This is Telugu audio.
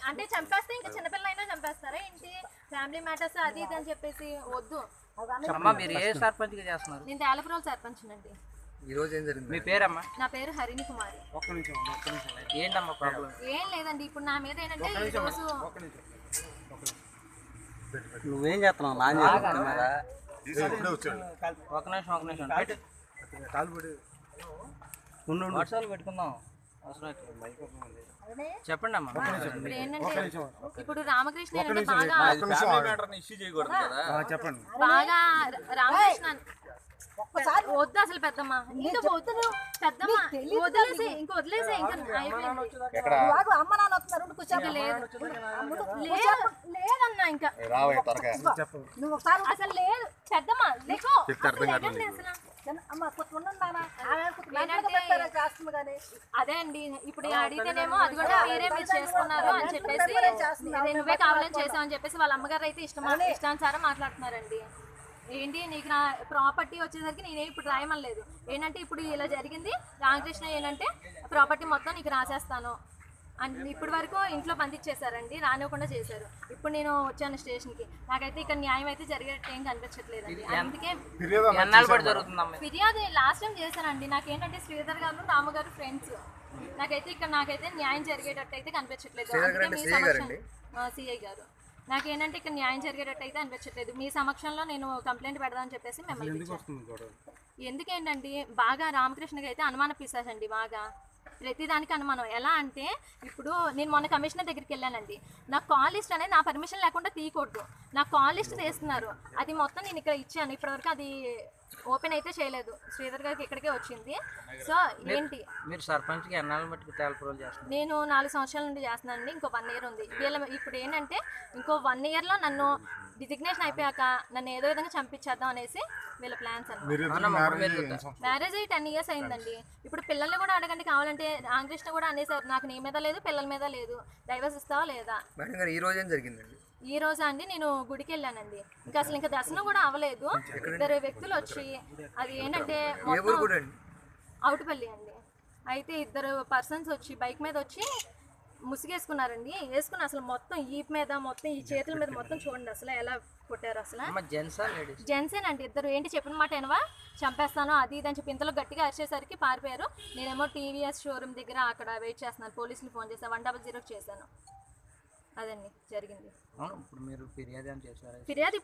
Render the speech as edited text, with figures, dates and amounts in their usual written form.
అంటే చంపేస్తే ఇంకా చిన్నపిల్ల అయినా చంపేస్తారా ఏంటి? ఫ్యామిలీ మ్యాటర్స్ అది ఇది అని చెప్పేసి వద్దు. మీరు ఏ సర్పంచ్ గా చేస్తున్నారు? నేను తేలపురం సర్పంచ్ అండి. ఈ రోజు ఏం జరిగింది? మీ పేరమ్మా? నా పేరు హరిణి కుమారి. ఏంటమ్మా ప్రాబ్లం? ఏం లేదండి, ఇప్పుడు నా మీద ఏంటంటే ఈ రోజు నువ్వేం చేస్తున్నావు? నా ఒక నిమిషం వాట్సాప్ పెట్టుకుందాం. చెప్పండి అమ్మా. ఇప్పుడు ఏంటంటే ఇప్పుడు రామకృష్ణ ఏంటంటే బాగా బాగా రామకృష్ణ వద్దు అసలు పెద్దమ్మ, ఇంకా వద్దు పెద్దమ్మ, వదిలేసి ఇంకా వదిలేసి ఇంకా లేదన్నా ఇంకా అసలు లేదు పెద్దమ్మ. అదే అండి, ఇప్పుడు అడిగితేనేమో అది కూడా వేరే మీరు చేసుకున్నారు అని చెప్పేసి నువ్వే కావాలని చేసావు అని చెప్పేసి వాళ్ళ అమ్మగారు అయితే ఇష్టానుసారం మాట్లాడుతున్నారండి. ఏంటి నీకు నా ప్రాపర్టీ వచ్చేసరికి నేనే ఇప్పుడు రాయమనలేదు. ఏంటంటే ఇప్పుడు ఇలా జరిగింది, రామకృష్ణ ఏంటంటే ప్రాపర్టీ మొత్తం నీకు రాసేస్తాను అని ఇప్పటి వరకు ఇంట్లో పంపించేశారండి, రానివ్వకుండా చేశారు. ఇప్పుడు నేను వచ్చాను స్టేషన్కి, నాకైతే ఇక్కడ న్యాయం అయితే జరిగేటట్టు ఏం కనిపించట్లేదండి. అందుకే ఫిర్యాదు లాస్ట్ టైం చేశానండి. నాకేంటంటే శ్రీధర్ గారు రామగారు ఫ్రెండ్స్, నాకైతే న్యాయం జరిగేటట్టు అయితే కనిపించట్లేదు. అందుకే మీ సమక్షం సిఐ గారు నాకేంటంటే ఇక్కడ న్యాయం జరిగేటట్టు అయితే అనిపించట్లేదు. మీ సమక్షంలో నేను కంప్లైంట్ పెడదామని చెప్పేసి మిమ్మల్ని ఎందుకేంటండి బాగా రామకృష్ణకి అయితే అనుమానం పిశాచండి, బాగా ప్రతిదానికి అనుమానం. ఎలా అంటే ఇప్పుడు నేను మొన్న కమిషనర్ దగ్గరికి వెళ్ళానండి, నాకు కాల్ లిస్ట్ అనేది నా పర్మిషన్ లేకుండా తీయకూడదు, నాకు కాల్ లిస్ట్ తీస్తున్నారు, అది మొత్తం నేను ఇక్కడ ఇచ్చాను. ఇప్పటివరకు అది ఓపెన్ అయితే చేయలేదు, శ్రీధర్ గారికి ఇక్కడికే వచ్చింది. సో ఏంటి మీరు సర్పంచ్ కి ఎన్నాళ్ళ మట్టుకు తేలపురం చేస్తున్నారు? నేను 4 సంవత్సరాల నుండి చేస్తున్నానండి. ఇంకో 1 year ఉంది. ఇప్పుడు ఏంటంటే ఇంకో 1 yearలో నన్ను డిజిగ్నేషన్ అయిపోయాక నన్ను ఏదో విధంగా చంపించేద్దాం అనేసి వీళ్ళ ప్లాన్స్ అన్నమాట. మ్యారేజ్ అయ్యి 10 years అయిందండి. ఇప్పుడు పిల్లల్ని కూడా అడగండి కావాలంటే. రామకృష్ణ కూడా అనేసారు నాకు నీ మీద లేదు, పిల్లల మీద లేదు, డైవర్స్ ఇస్తావా లేదా. ఈ రోజు ఏం జరిగిందండి? ఈ రోజా అండి నేను గుడికి వెళ్ళానండి, ఇంకా దర్శనం కూడా అవ్వలేదు. 2 వ్యక్తులు వచ్చి అది ఏంటంటే అవుటుపల్లి అండి, అయితే 2 persons వచ్చి బైక్ మీద వచ్చి ముసుగేసుకున్నారండి. వేసుకుని అసలు మొత్తం ఈప్ మీద మొత్తం ఈ చేతుల మీద మొత్తం చూడండి అసలు ఎలా కొట్టారు. అసలు జెంట్సేనండి 2. ఏంటి చెప్పిన మాట ఏనవా చంపేస్తాను అది ఇది అని చెప్పి ఇంతలో గట్టిగా అరిచేసరికి పారిపోయారు. నేనేమో టీవీఎస్ షోరూమ్ దగ్గర అక్కడ వెయిట్ చేస్తున్నాను. పోలీసులు ఫోన్ చేశాను, 100 చేశాను. అదండి జరిగింది. ఇప్పుడు మీరు ఫిర్యాదు